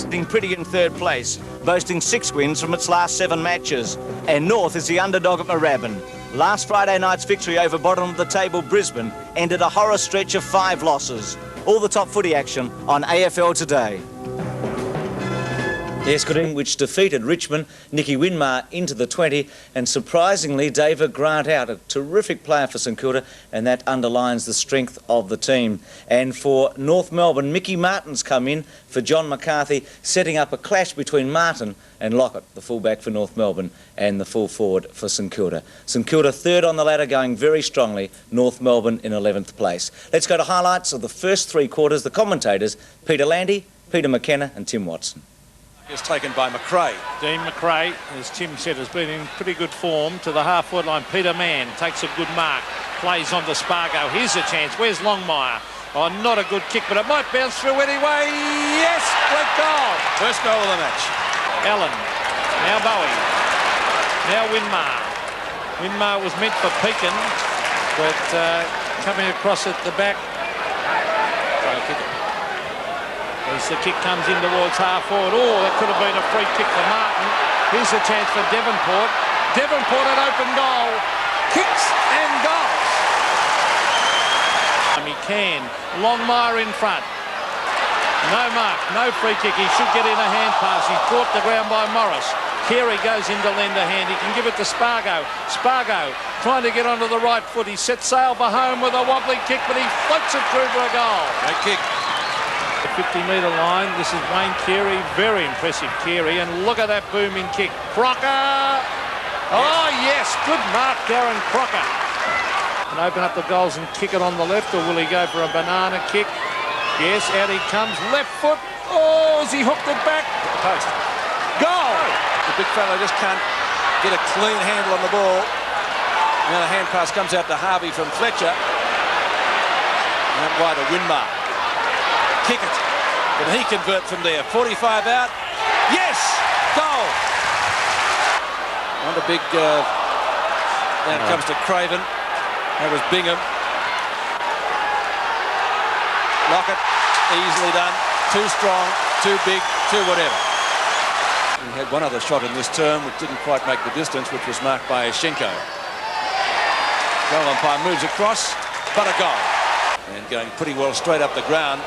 sitting pretty in third place, boasting 6 wins from its last 7 matches. And North is the underdog at Moorabbin. Last Friday night's victory over bottom of the table Brisbane ended a horror stretch of 5 losses. All the top footy action on AFL Today. Yes, good evening, which defeated Richmond, Nicky Winmar into the 20, and surprisingly David Grant out, a terrific player for St Kilda, and that underlines the strength of the team. And for North Melbourne, Mickey Martin's come in for John McCarthy, setting up a clash between Martin and Lockett, the fullback for North Melbourne and the full forward for St Kilda. St Kilda third on the ladder, going very strongly, North Melbourne in 11th place. Let's go to highlights of the first 3 quarters. The commentators, Peter Landy, Peter McKenna and Tim Watson. Is taken by McRae. Dean McRae, as Tim said, has been in pretty good form to the half-forward line. Peter Mann takes a good mark, plays on to Spargo. Here's a chance. Where's Longmire? Oh, not a good kick, but it might bounce through anyway. Yes, great goal. First goal of the match. Allen, now Bowie, now Winmar. Winmar was meant for Pekin, but coming across at the back. As the kick comes in towards half-forward. Oh, that could have been a free kick for Martin. Here's a chance for Devonport. Devonport at open goal. Kicks and goals. He can. Longmire in front. No mark, no free kick. He should get in a hand pass. He's brought the ground by Morris. Carey goes into lend a hand. He can give it to Spargo. Spargo trying to get onto the right foot. He sets sail for home with a wobbly kick, but he floats it through for a goal. Great kick. The 50-metre line. This is Wayne Carey. Very impressive, Carey. And look at that booming kick. Crocker. Oh, yes. Good mark, Darren Crocker. And open up the goals and kick it on the left, or will he go for a banana kick? Yes, out he comes. Left foot. Oh, has he hooked it back? The post. Goal. The big fellow just can't get a clean handle on the ball. Now the hand pass comes out to Harvey from Fletcher. And out wide to Winmar. Kick it. Can he convert from there? 45 out. Yes! Goal! On the big... now it comes to CRAVEN. That was Bingham. Lockett. Easily done. Too strong. Too big. Too whatever. He had one other shot in this term which didn't quite make the distance, which was marked by Schenko. Goal umpire moves across, but a goal. And going pretty well straight up the ground.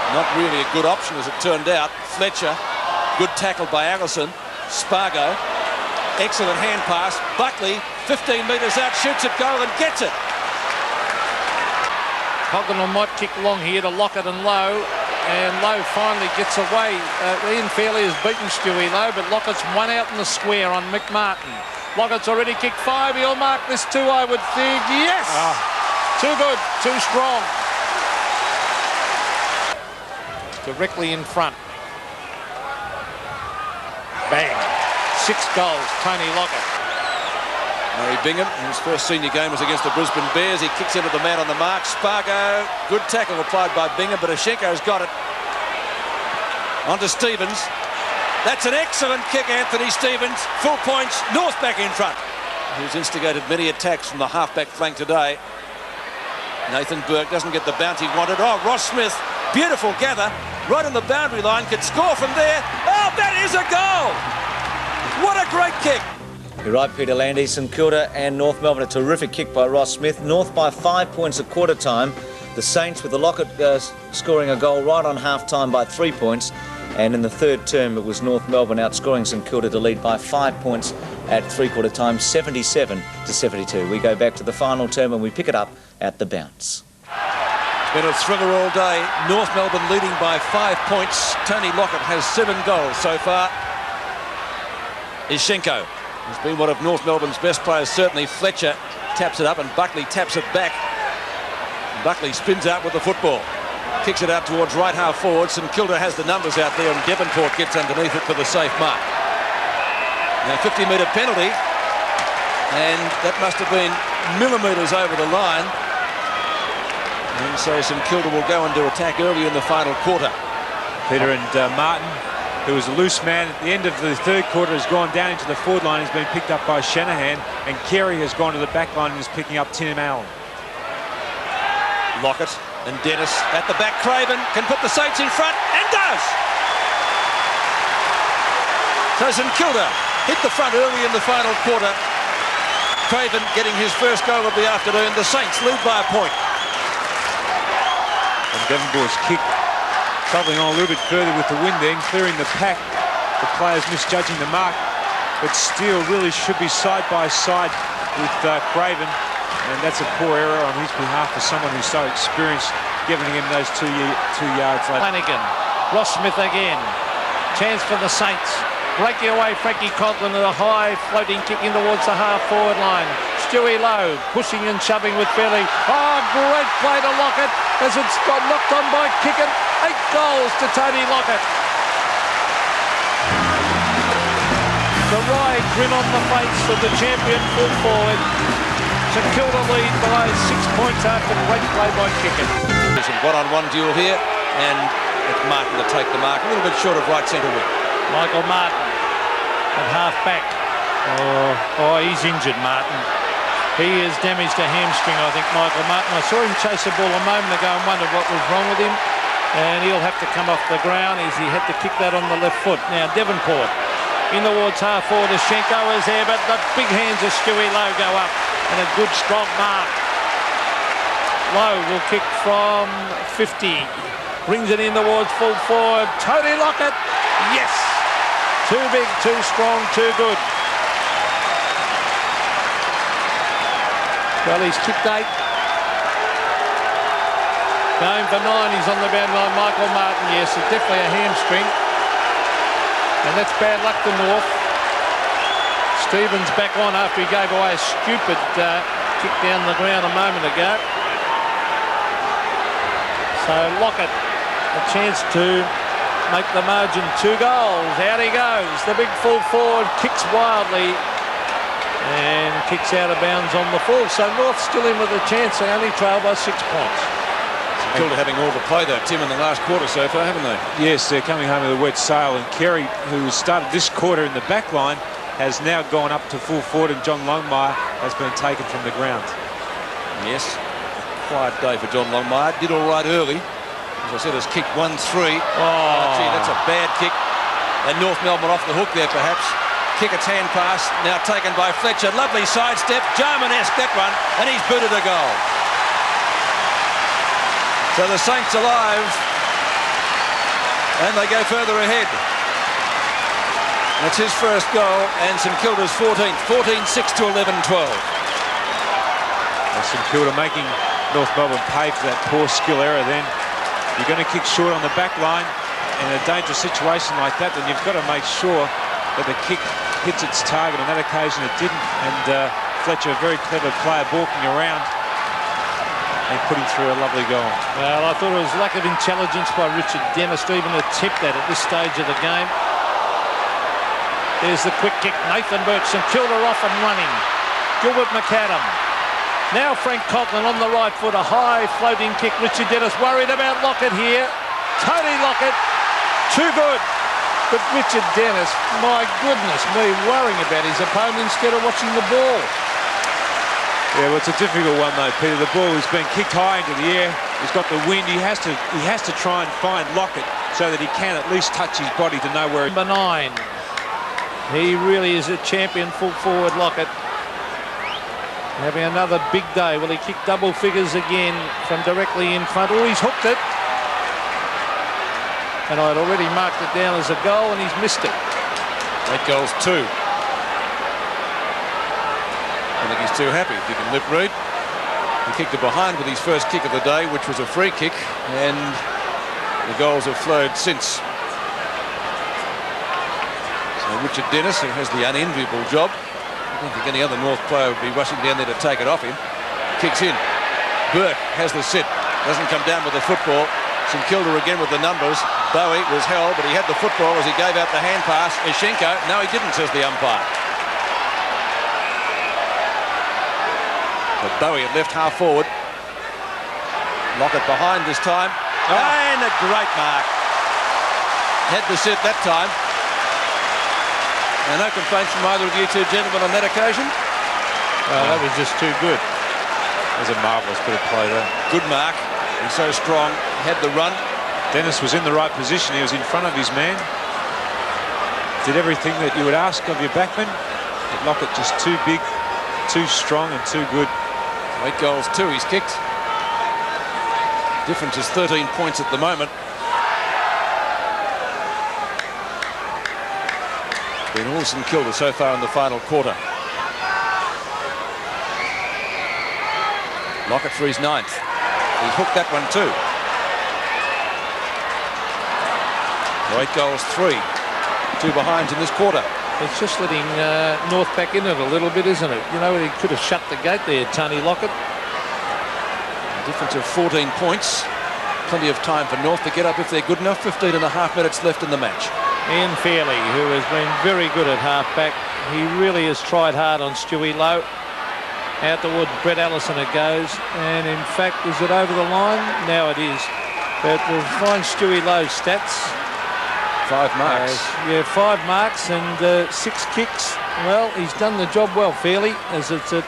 Not really a good option as it turned out. Fletcher, good tackle by Allison. Spargo, excellent hand pass. Buckley, 15 metres out, shoots at goal and gets it. Hogginall might kick long here to Lockett and Lowe. And Lowe finally gets away. Ian Fairley has beaten Stewie Lowe, but Lockett's one out in the square on McMartin. Lockett's already kicked 5. He'll mark this too, I would think. Yes! Too good, too strong. Directly in front. Bang. 6 goals, Tony Lockett. Murray Bingham, his first senior game was against the Brisbane Bears. He kicks into the man on the mark. Spargo, good tackle applied by Bingham, but Ashenko's got it. On to Stevens. That's an excellent kick, Anthony Stevens. Full points, North back in front. He's instigated many attacks from the half-back flank today. Nathan Burke doesn't get the bounce he wanted. Oh, Ross Smith, beautiful gather. Right on the boundary line, could score from there. Oh, that is a goal! What a great kick! You're right, Peter Landy. St Kilda and North Melbourne, a terrific kick by Ross Smith. North by 5 points at quarter time. The Saints with the Lockett scoring a goal right on half time by 3 points. And in the third term, it was North Melbourne outscoring St Kilda to lead by 5 points at 3/4 time, 77-72. We go back to the final term and we pick it up at the bounce. It's been a thriller all day. North Melbourne leading by 5 points. Tony Lockett has 7 goals so far. Schenko has been one of North Melbourne's best players, certainly. Fletcher taps it up and Buckley taps it back. Buckley spins out with the football. Kicks it out towards right half forward. St Kilda has the numbers out there and Devonport gets underneath it for the safe mark. Now 50-metre penalty. And that must have been millimetres over the line. And so St Kilda will go into attack early in the final quarter. Peter and Martin, who was a loose man at the end of the third quarter, has gone down into the forward line, has been picked up by Shanahan, and Carey has gone to the back line and is picking up Tim Allen. Lockett and Dennis at the back. CRAVEN can put the Saints in front and does. So St Kilda hit the front early in the final quarter. Craven getting his first goal of the afternoon. The Saints lead by a point. And Devonport's kick travelling on a little bit further with the wind then, clearing the pack. The players misjudging the mark, but Steele really should be side by side with Craven, and that's a poor error on his behalf for someone who's so experienced, giving him those 2 yards later. Flanagan, Ross Smith again. Chance for the Saints. Breaking away Frankie Conklin with a high floating kick in towards the half-forward line. Stewie Lowe pushing and shoving with Fairley. Oh, great play to Lockett as it's got knocked on by Kicken. 8 goals to Tony Lockett. The wry grin on the face of the champion full forward. St Kilda lead by 6 points after great play by Kicken. There's a one-on-one duel here, and it's Martyn to take the mark. A little bit short of right centre wing. Michael Martyn at half-back. Oh, he's injured, Martyn. He has damaged a hamstring, I think, Michael Martyn. I saw him chase the ball a moment ago and wondered what was wrong with him. And he'll have to come off the ground as he had to kick that on the left foot. Now, Devonport in towards half-forward. Schenko is there, but the big hands of Stewie Lowe go up. And a good, strong mark. Lowe will kick from 50. Brings it in towards full forward. Tony Lockett. Yes! Too big, too strong, too good. Well, he's kicked 8. Going for 9, he's on the boundary line. Michael Martyn, yes, it's definitely a hamstring. And that's bad luck to North. Stevens back on after he gave away a stupid kick down the ground a moment ago. So Lockett, a chance to make the margin 2 goals. Out he goes. The big full forward kicks wildly and kicks out of bounds on the full. So North still in with a chance. They only trail by 6 points. St Kilda having all the play though, Tim, in the last quarter so far, haven't they? Yes, they're coming home with a wet sail, and Kerry, who started this quarter in the back line, has now gone up to full forward, and John Longmire has been taken from the ground. Yes, a quiet day for John Longmire. Did all right early. As I said, has kicked 1-3. Oh, gee, that's a bad kick. And North Melbourne off the hook there, perhaps. Kickett's hand pass, now taken by Fletcher. Lovely sidestep, Jarman-esque that one, and he's booted a goal. So the Saints alive, and they go further ahead. That's his first goal, and St Kilda's 14th. 14-6 to 11-12. St Kilda making North Melbourne pay for that poor skill error then. You're going to kick short on the back line in a dangerous situation like that, then you've got to make sure that the kick hits its target. On that occasion it didn't, and Fletcher, a very clever player, balking around and putting through a lovely goal. Well, I thought it was lack of intelligence by Richard Dennis to even attempt that at this stage of the game. There's the quick kick. Nathan Burke, St Kilda off and running. Gilbert McAdam. Now Frank Conklin on the right foot, a high floating kick. Richard Dennis worried about Lockett here. Tony Lockett, too good. But Richard Dennis, my goodness me, worrying about his opponent instead of watching the ball. Yeah, well, it's a difficult one though, Peter. The ball has been kicked high into the air. He's got the wind. He has to try and find Lockett so that he can at least touch his body to know where. Number 9. He really is a champion, full forward Lockett. Having another big day. Well, he kicked double figures again from directly in front. Oh, he's hooked it. And I'd already marked it down as a goal, and he's missed it. 8 goals, 2. I think he's too happy if he can lip read. He kicked it behind with his first kick of the day, which was a free kick, and the goals have flowed since. So Richard Dennis, who has the unenviable job, I don't think any other North player would be rushing down there to take it off him. Kicks in. Burke has the sit. Doesn't come down with the football. St Kilda again with the numbers. Bowie was held, but he had the football as he gave out the hand pass. Schenko, no, he didn't, says the umpire. But Bowie at left half forward. Lockett behind this time. Oh. And a great mark. Had the sit that time. And no complaints from either of you two gentlemen on that occasion. Well, that was just too good. That was a marvellous bit of play there. Good mark. He's so strong. Had the run. Dennis was in the right position. He was in front of his man. did everything that you would ask of your backman. But Lockett just too big, too strong and too good. 8 goals, 2 he's kicked. Difference is 13 points at the moment. Been all St Kilda so far in the final quarter. Lockett for his 9th. He hooked that one too. 8 goals, 3. 2 behinds in this quarter. It's just letting North back in it a little bit, isn't it? You know, he could have shut the gate there, Tony Lockett. A difference of 14 points. Plenty of time for North to get up if they're good enough. 15.5 minutes left in the match. Ian Fairley, who has been very good at half-back. He really has tried hard on Stewie Lowe. Out towards Brett Allison it goes. And in fact, is it over the line? Now it is. But we'll find Stewie Lowe's stats. 5 marks. Yeah, 5 marks and 6 kicks. Well, he's done the job well, Fairley, as it's at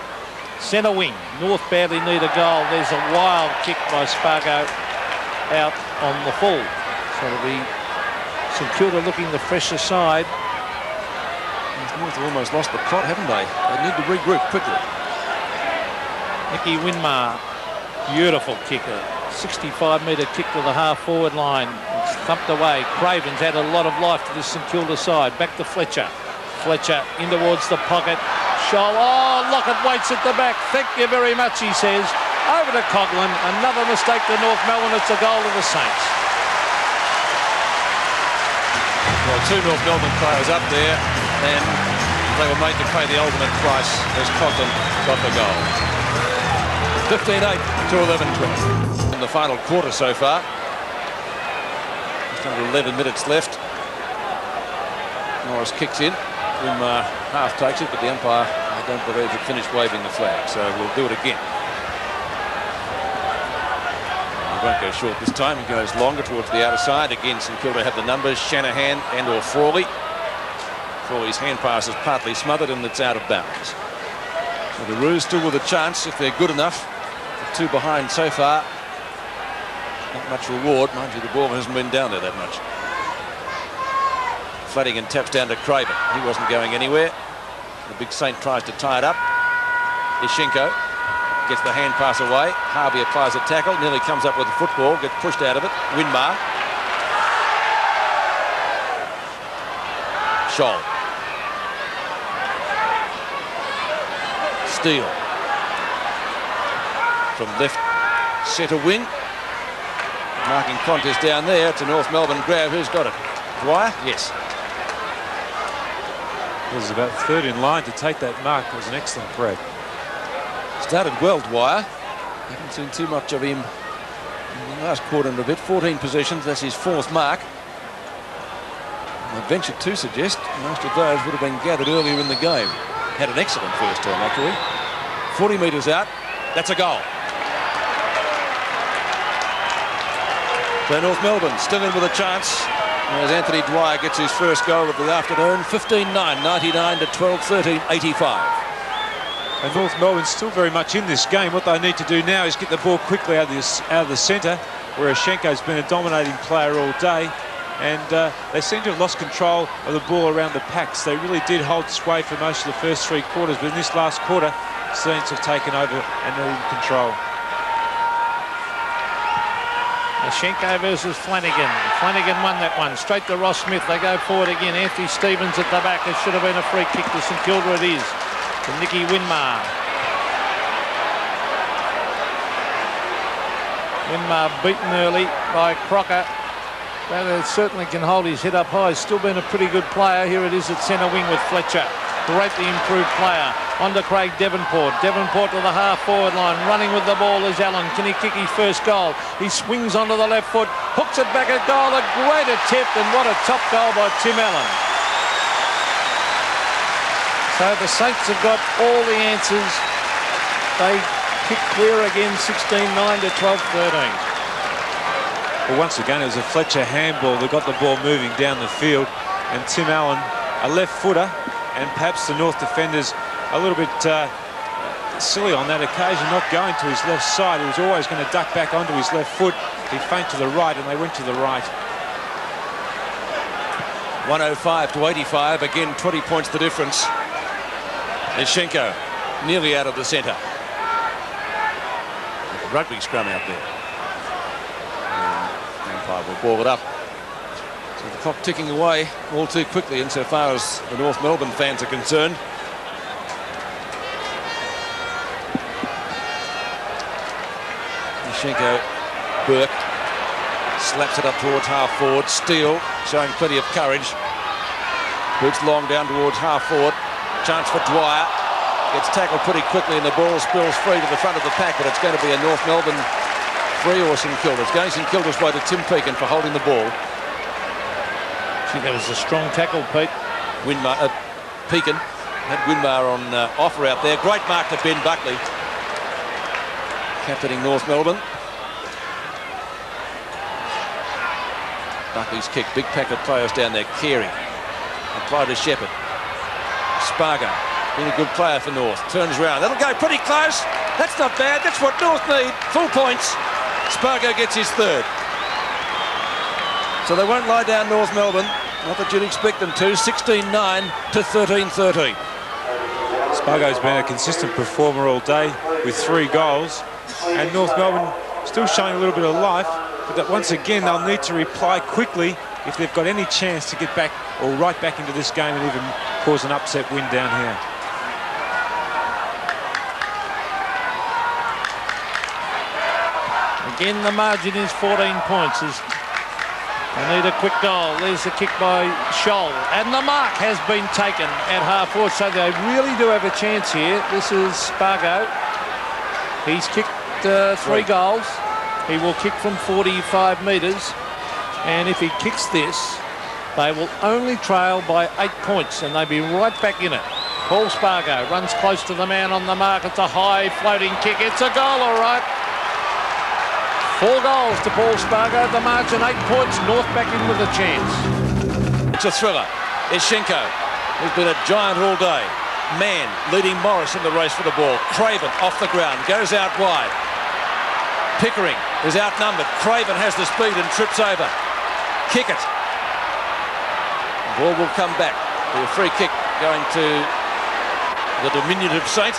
centre wing. North badly need a goal. There's a wild kick by SPARGO out on the full. So it'll be St Kilda looking the fresher side. North have almost lost the plot, haven't they? They need to regroup quickly. Nicky Winmar, beautiful kicker. 65-metre kick to the half-forward line. It's thumped away. Craven's added a lot of life to this St Kilda side. Back to Fletcher. Fletcher in towards the pocket. Scholl. Oh, Lockett waits at the back. Thank you very much, he says. Over to Coughlin. Another mistake to North Melbourne. It's a goal to the Saints. Well, 2 North Melbourne players up there, and they were made to pay the ultimate price as Coughlin got the goal. 15-8 to 11-12. In the final quarter so far. Just under 11 minutes left. Norris kicks in. Winmar half takes it, but the umpire, I don't believe, had finished waving the flag, so we'll do it again. He won't go short this time. He goes longer towards the outer side. Again, St Kilda have the numbers. Shanahan and or Frawley. Frawley's hand pass is partly smothered and it's out of bounds. So the Roos still with a chance if they're good enough. The 2 behind so far. Not much reward. Mind you, the ball hasn't been down there that much. Flanagan taps down to Craven. He wasn't going anywhere. The big Saint tries to tie it up. Ishenko gets the hand pass away. Harvey applies a tackle. Nearly comes up with the football. Gets pushed out of it. Winmar. Scholl. Steele. From left centre wing. Marking contest down there to North Melbourne grab. Who's got it? Dwyer? Yes. He was about 3rd in line to take that mark. It was an excellent grab. Started well, Dwyer. Haven't seen too much of him in the last quarter and a bit. 14 possessions. That's his 4th mark. I venture to suggest most of those would have been gathered earlier in the game. Had an excellent first time, actually. 40 metres out. That's a goal. So North Melbourne still in with a chance as Anthony Dwyer gets his first goal of the afternoon. 15-9, 99 to 12-13, 85. And North Melbourne's still very much in this game. What they need to do now is get the ball quickly out of the centre, where Ishenko's been a dominating player all day. And they seem to have lost control of the ball around the packs. They really did hold sway for most of the first 3 quarters, but in this last quarter, Saints have taken over and are in control. Ishenko versus Flanagan. Flanagan won that one. Straight to Ross Smith. They go forward again. Anthony Stevens at the back. It should have been a free kick to St Kilda. It is. To Nicky Winmar. Winmar beaten early by Crocker. But it certainly can hold his head up high. He's still been a pretty good player. Here it is at centre wing with Fletcher. Greatly improved player. On to Craig Devonport. Devonport to the half-forward line. Running with the ball is Allen. Can he kick his first goal? He swings onto the left foot. Hooks it back at goal. A great attempt, and what a top goal by Tim Allen. So the Saints have got all the answers. They kick clear again, 16-9 to 12-13. Well, once again, it was a Fletcher handball that got the ball moving down the field. And Tim Allen, a left footer, and perhaps the North defenders a little bit silly on that occasion, not going to his left side. He was always going to duck back onto his left foot. He feigned to the right, and they went to the right. 105 to 85. Again, 20 points the difference. Shenko nearly out of the centre. Rugby scrum out there. And umpire will ball it up. So the clock ticking away all too quickly insofar as the North Melbourne fans are concerned. Shenko, Burke slaps it up towards half forward. Steele showing plenty of courage. Boots long down towards half forward. Chance for Dwyer. Gets tackled pretty quickly and the ball spills free to the front of the pack, but it's going to be a North Melbourne free or St Kilda. It's going St Kilda's way to Tim Pekin for holding the ball. I think that was a strong tackle, Pete. Pekin had Winmar on offer out there. Great mark to Ben Buckley, captaining North Melbourne. Buckley's kick, big pack of players down there. Carey applied to Shepherd. Spargo, been a good player for North. Turns around, that'll go pretty close. That's not bad, that's what North need. Full points. Spargo gets his third. So they won't lie down, North Melbourne. Not that you'd expect them to. 16-9 to 13-13. Spargo's been a consistent performer all day with 3 goals. And North Melbourne still showing a little bit of life. But that once again, they'll need to reply quickly if they've got any chance to get back or right back into this game and even cause an upset win down here. Again, the margin is 14 points. They need a quick goal. There's the kick by Scholl. And the mark has been taken at half forward, so they really do have a chance here. This is Spargo. He's kicked 3 goals. He will kick from 45 metres. And if he kicks this, they will only trail by 8 points, and they'll be right back in it. Paul Spargo runs close to the man on the mark. It's a high floating kick. It's a goal, all right. 4 goals to Paul Spargo. The margin 8 points. North back in with a chance. It's a thriller. Shenko, who's been a giant all day. Mann leading Morris in the race for the ball. Craven off the ground, goes out wide. Pickering is outnumbered. Craven has the speed and trips over. Kick it. The ball will come back. The free kick going to the diminutive Saint.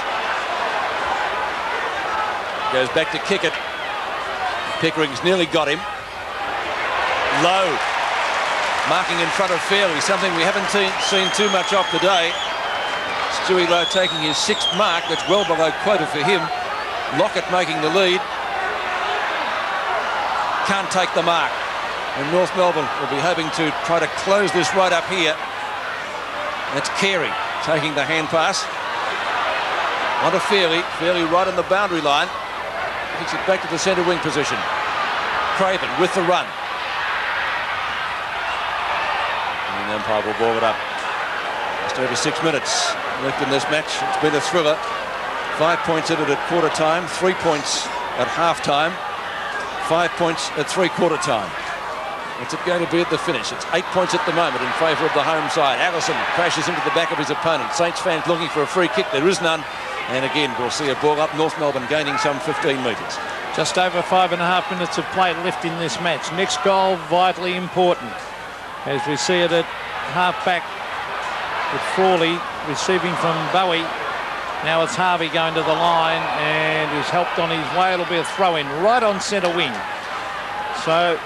Goes back to kick it. Pickering's nearly got him. Low. Marking in front of Fairley, something we haven't seen too much of today. Stewie Lowe taking his 6th mark. That's well below quota for him. Lockett making the lead. Can't take the mark. And North Melbourne will be hoping to try to close this right up here. That's Carey taking the hand pass. On to Fairley. Fairley right on the boundary line. Kicks it back to the centre wing position. Craven with the run. And the umpire will ball it up. Just over 6 minutes left in this match. It's been a thriller. 5 points in it at quarter time, 3 points at half time, 5 points at 3/4 time. What's it going to be at the finish? It's 8 points at the moment in favour of the home side. Allison crashes into the back of his opponent. Saints fans looking for a free kick. There is none. And again, we'll see a ball up. North Melbourne gaining some 15 metres. Just over 5.5 minutes of play left in this match. Next goal, vitally important. As we see it at half-back with Frawley receiving from Bowie. Now it's Harvey going to the line and is helped on his way. It'll be a throw-in right on centre wing. So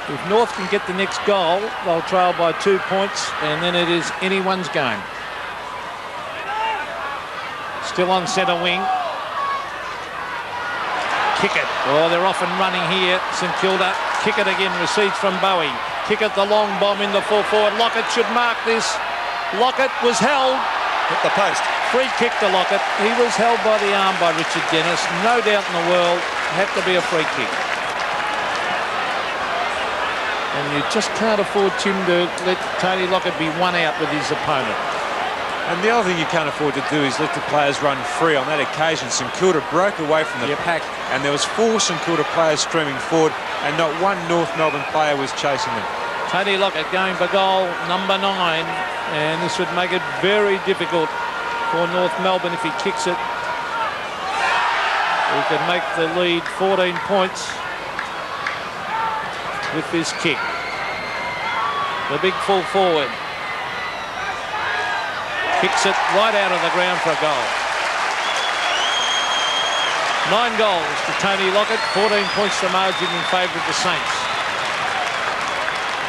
if North can get the next goal, they'll trail by 2 points, and then it is anyone's game. Still on centre wing. Kick it. Oh, they're off and running here. St Kilda. Kick it again. Receives from Bowie. Kick it, the long bomb in the full forward. Lockett should mark this. Lockett was held. Hit the post. Free kick to Lockett. He was held by the arm by Richard Dennis. No doubt in the world. Had to be a free kick. And you just can't afford Tim to let Tony Lockett be one out with his opponent. And the other thing you can't afford to do is let the players run free. On that occasion, St Kilda broke away from the pack, and there was 4 St Kilda players streaming forward, and not one North Melbourne player was chasing them. Tony Lockett going for goal number 9, and this would make it very difficult for North Melbourne if he kicks it. He could make the lead 14 points with this kick. The big full forward. Kicks it right out of the ground for a goal. 9 goals to Tony Lockett, 14 points to margin in favour of the Saints.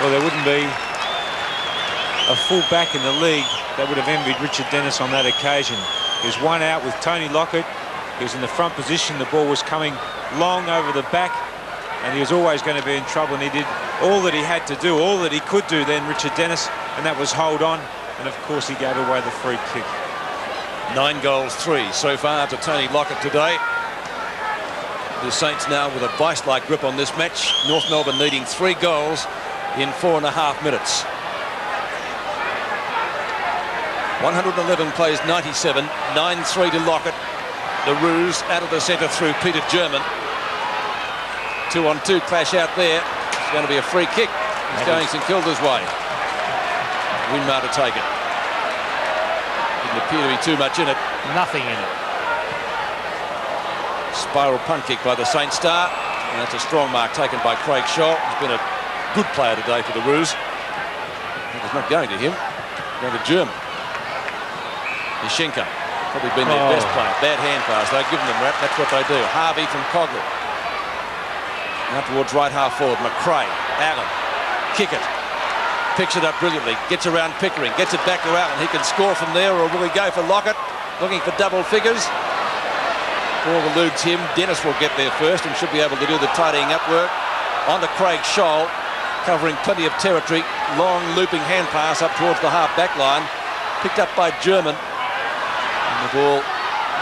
Well, there wouldn't be a full back in the league that would have envied Richard Dennis on that occasion. He was one out with Tony Lockett. He was in the front position. The ball was coming long over the back, and he was always going to be in trouble, and he did all that he had to do, all that he could do then, Richard Dennis, and that was hold on, and of course he gave away the free kick. 9 goals, 3 so far to Tony Lockett today. The Saints now with a vice-like grip on this match. North Melbourne needing 3 goals in 4.5 minutes. 111 plays 97, 9-3 to Lockett. The Roos out of the centre through Peter German. 2-on-2 clash out there. It's going to be a free kick. It's going St Kilda's way. Winmar to take it. Didn't appear to be too much in it. Nothing in it. Spiral punt kick by the Saint star. And that's a strong mark taken by Craig Scholl. He's been a good player today for the Roos. It's not going to him. It's going to German. Yashenka, probably been their best player. Bad hand pass. They've given them rap. That's what they do. Harvey from Coglin. Now towards right half forward. McRae. Allen. Kick it. Picks it up brilliantly. Gets around Pickering. Gets it back to Allen. He can score from there, or will he go for Lockett? Looking for double figures. Ball eludes him. Dennis will get there first and should be able to do the tidying up work. On to Craig Scholl, covering plenty of territory. Long looping hand pass up towards the half back line. Picked up by German. And the ball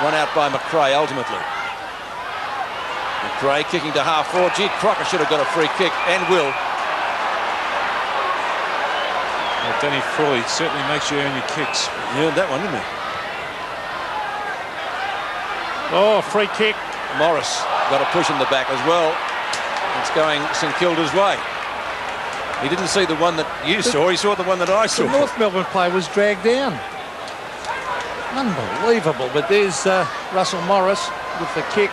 run out by McRae ultimately. McRae kicking to half forward. Gee, Crocker should have got a free kick and will. Well, Danny Frawley certainly makes you earn your kicks. He earned that one, didn't he? Oh, free kick. Morris got a push in the back as well. It's going St Kilda's way. He didn't see the one that you saw, he saw the one that I saw. The North Melbourne player was dragged down. Unbelievable, but there's Russell Morris with the kick.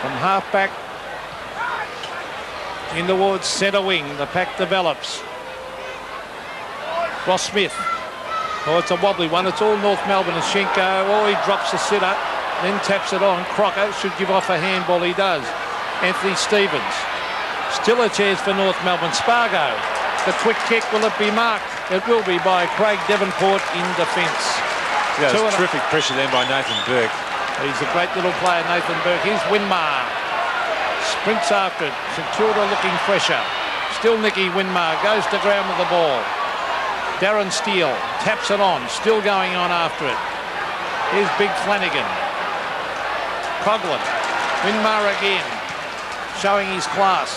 From half-back in towards centre wing, the pack develops. Ross Smith. Oh, it's a wobbly one. It's all North Melbourne. Yashenka. Oh, he drops the sitter, then taps it on. Crocker should give off a handball. He does. Anthony Stevens. Still a chance for North Melbourne. Spargo. The quick kick. Will it be marked? It will be by Craig Devonport in defence. Yeah, it was terrific pressure then by Nathan Burke. He's a great little player, Nathan Burke. Here's Winmar. Sprints after it. St Kilda looking fresher. Still Nicky Winmar. Goes to ground with the ball. Darren Steele taps it on, still going on after it. Here's Big Flanagan. Coglin. Winmar again, showing his class.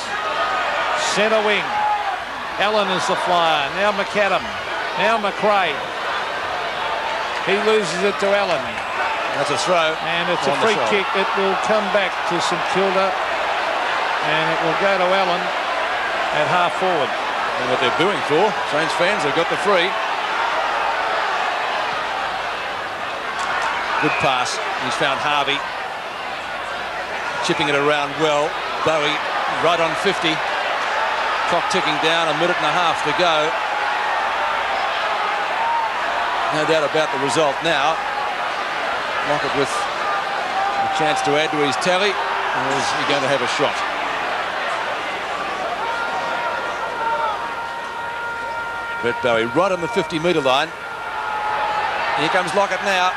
Centre wing. Allen is the flyer. Now McAdam. Now McRae. He loses it to Allen. That's a throw. And it's a free kick. It will come back to St Kilda. And it will go to Allen at half forward. And what they're booing for, Saints fans have got the free. Good pass. He's found Harvey. Chipping it around well. Bowie right on 50. Clock ticking down, 1.5 minutes to go. No doubt about the result now. Lockett with a chance to add to his tally. Or is he going to have a shot? Brett Bowie right on the 50-metre line. Here comes Lockett now.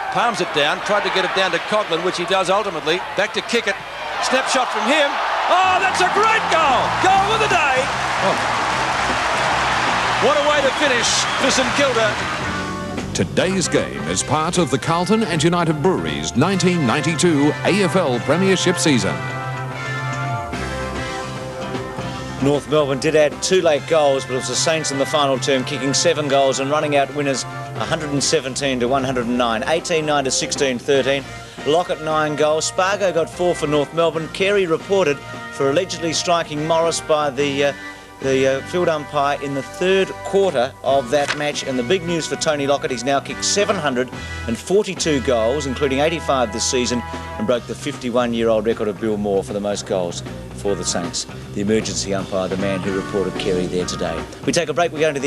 Palms it down. Tried to get it down to Coglin, which he does ultimately. Back to kick it. Snapshot from him. Oh, that's a great goal. Goal of the day. Oh. What a way to finish for St Kilda. Today's game is part of the Carlton and United Breweries 1992 AFL Premiership season. North Melbourne did add 2 late goals, but it was the Saints in the final term kicking 7 goals and running out winners 117 to 109, 18-9 to 16-13. Lockett 9 goals. Spargo got 4 for North Melbourne. Carey reported for allegedly striking Morris by the the field umpire in the third quarter of that match. And the big news for Tony Lockett, he's now kicked 742 goals, including 85 this season, and broke the 51-year-old record of Bill Moore for the most goals for the Saints. The emergency umpire, the man who reported Kerry there today. We take a break, we're going to the